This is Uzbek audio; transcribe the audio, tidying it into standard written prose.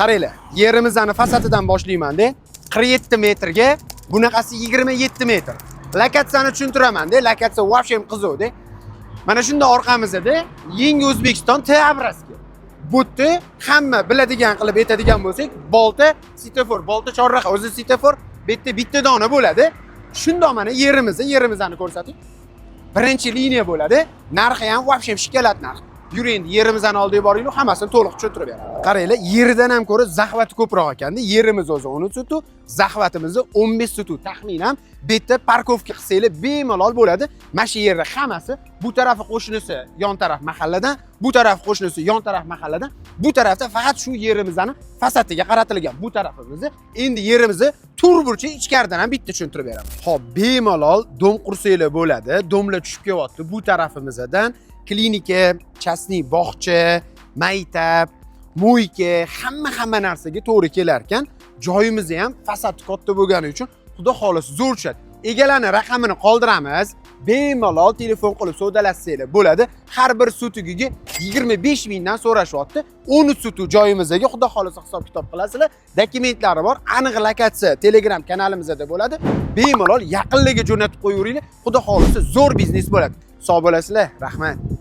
Qaranglar, yerimizni fasadidan boshlayman-da. 47 metrga, bunaqasi 27 metr. Lokatsiyani tushuntiraman-da. Lokatsiya вообще qiziq-da. Mana shunda orqamizda Yangi O'zbekiston Teabraski. Butni hamma biladigan qilib aytadigan bo'lsak, bolta, svetofor, bolta chorraqa, o'zi svetofor, bitta dona bo'ladi. Shundoq mana yerimizni ko'rsating. Birinchi liniya bo'ladi. Narxi ham вообще shikalat narx. Yuring, yerimizni oldiga boringlar, hammasini to'liq tushuntirib beraman. Qaranglar, yeridan ham ko'ra zaxvati ko'proq ekanda. Yerimiz o'zi 10 sutu, zaxvatimizni 15 sutu. Taxminan bitta parkovka qilsanglar bemalol bo'ladi. Mana shu yerda hammasi, bu tarafi qo'shnisi yon taraf mahalladan, bu taraf qo'shnisi yon taraf mahalladan, bu tarafda faqat shu yerimizning fasadiga qaratilgan bu tarafimizni. Endi yerimizni turburchi ichkaridan ham bitta tushuntirib beraman. Xo'p, bemalol dom qursanglar bo'ladi. Domlar tushib kelyapti bu tarafimizdan. Klinika, chasni bog'cha, maktab, mo'yka, hamma narsaga to'g'ri kelar ekan. Joyimiz ham fasadi katta bo'lgani uchun xudo xolisi zo'r tushadi. Egalarni raqamini qoldiramiz. Bemalol telefon qilib savdolashsanglar bo'ladi. Har bir sutigiga 25 mingdan so'rashyapti. 10 sutu joyimizga xudo xolisi hisob-kitob qilasizlar. Dokumentlari bor. Aniq lokatsiya Telegram kanalimizda bo'ladi. Bemalol yaqinlarga jo'natib qo'yaveringlar. Xudo xolisi zo'r biznes bo'ladi. Sog' bo'lasizlar. Rahmat.